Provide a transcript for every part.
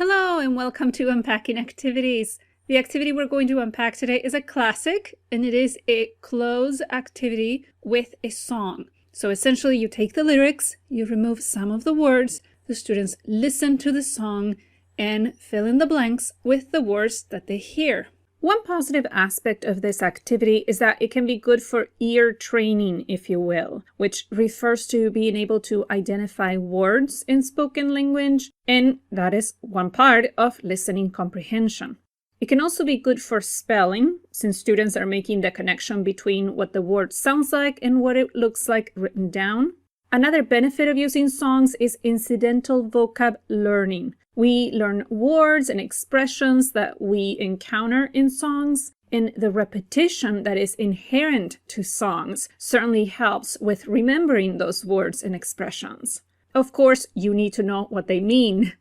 Hello and welcome to Unpacking Activities. The activity we're going to unpack today is a classic, and it is a cloze activity with a song. So essentially you take the lyrics, you remove some of the words, the students listen to the song and fill in the blanks with the words that they hear. One positive aspect of this activity is that it can be good for ear training, if you will, which refers to being able to identify words in spoken language, and that is one part of listening comprehension. It can also be good for spelling, since students are making the connection between what the word sounds like and what it looks like written down. Another benefit of using songs is incidental vocab learning. We learn words and expressions that we encounter in songs, and the repetition that is inherent to songs certainly helps with remembering those words and expressions. Of course, you need to know what they mean.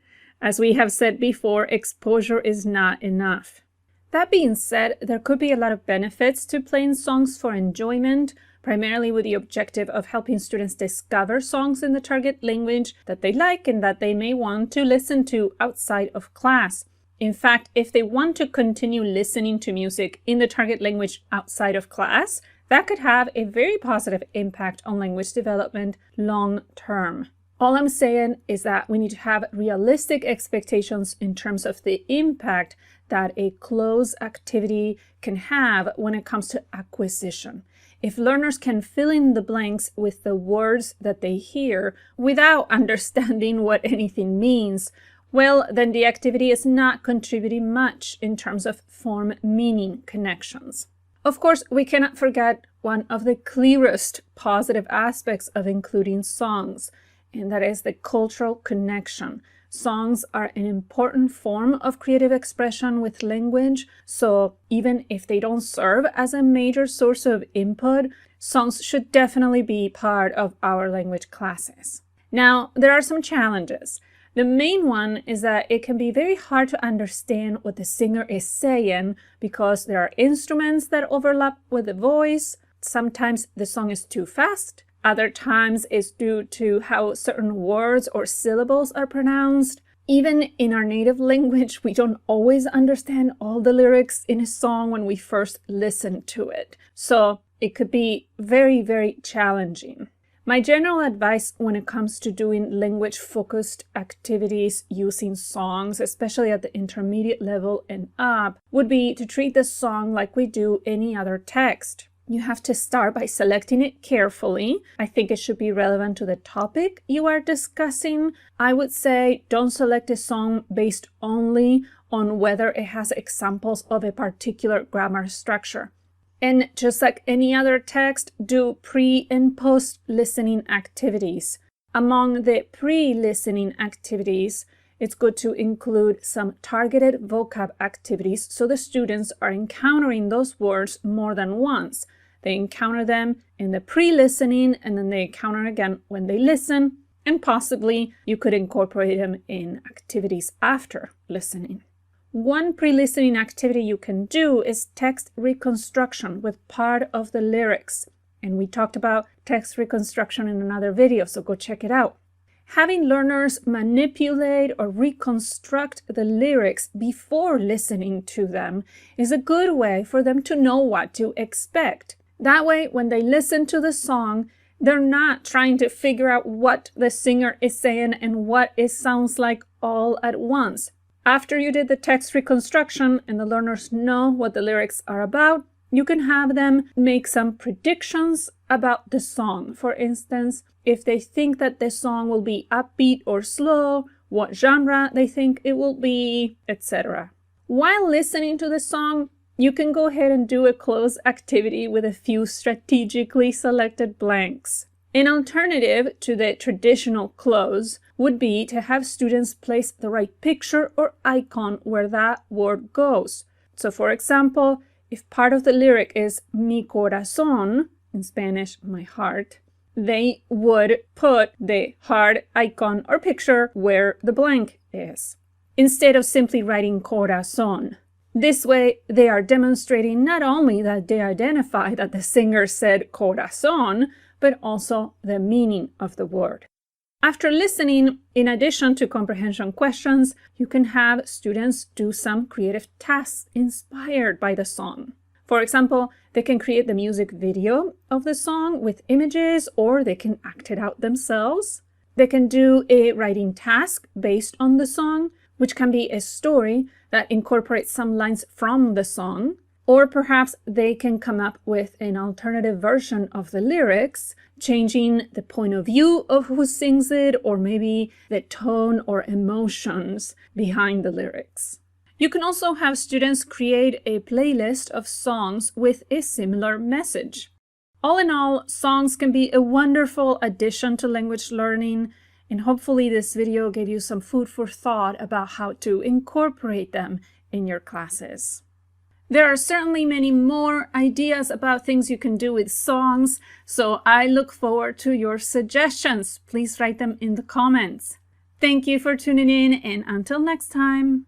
As we have said before, exposure is not enough. That being said, there could be a lot of benefits to playing songs for enjoyment, primarily with the objective of helping students discover songs in the target language that they like and that they may want to listen to outside of class. In fact, if they want to continue listening to music in the target language outside of class, that could have a very positive impact on language development long term. All I'm saying is that we need to have realistic expectations in terms of the impact that a cloze activity can have when it comes to acquisition. If learners can fill in the blanks with the words that they hear without understanding what anything means, well, then the activity is not contributing much in terms of form-meaning connections. Of course, we cannot forget one of the clearest positive aspects of including songs, and that is the cultural connection. Songs are an important form of creative expression with language, so even if they don't serve as a major source of input, songs should definitely be part of our language classes. Now, there are some challenges. The main one is that it can be very hard to understand what the singer is saying because there are instruments that overlap with the voice. Sometimes the song is too fast. Other times it's due to how certain words or syllables are pronounced. Even in our native language, we don't always understand all the lyrics in a song when we first listen to it. So it could be very, very challenging. My general advice when it comes to doing language-focused activities using songs, especially at the intermediate level and up, would be to treat the song like we do any other text. You have to start by selecting it carefully. I think it should be relevant to the topic you are discussing. I would say don't select a song based only on whether it has examples of a particular grammar structure. And just like any other text, do pre- and post-listening activities. Among the pre-listening activities, it's good to include some targeted vocab activities so the students are encountering those words more than once. They encounter them in the pre-listening and then they encounter again when they listen, and possibly you could incorporate them in activities after listening. One pre-listening activity you can do is text reconstruction with part of the lyrics. And we talked about text reconstruction in another video, so go check it out. Having learners manipulate or reconstruct the lyrics before listening to them is a good way for them to know what to expect. That way, when they listen to the song, they're not trying to figure out what the singer is saying and what it sounds like all at once. After you did the text reconstruction and the learners know what the lyrics are about, you can have them make some predictions about the song. For instance, if they think that the song will be upbeat or slow, what genre they think it will be, etc. While listening to the song, you can go ahead and do a cloze activity with a few strategically selected blanks. An alternative to the traditional cloze would be to have students place the right picture or icon where that word goes. So for example, if part of the lyric is mi corazón, in Spanish, my heart, they would put the heart icon or picture where the blank is, instead of simply writing corazón. This way, they are demonstrating not only that they identify that the singer said corazón, but also the meaning of the word. After listening, in addition to comprehension questions, you can have students do some creative tasks inspired by the song. For example, they can create the music video of the song with images, or they can act it out themselves. They can do a writing task based on the song, which can be a story that incorporates some lines from the song. Or perhaps they can come up with an alternative version of the lyrics, changing the point of view of who sings it, or maybe the tone or emotions behind the lyrics. You can also have students create a playlist of songs with a similar message. All in all, songs can be a wonderful addition to language learning, and hopefully this video gave you some food for thought about how to incorporate them in your classes. There are certainly many more ideas about things you can do with songs, so I look forward to your suggestions. Please write them in the comments. Thank you for tuning in, and until next time.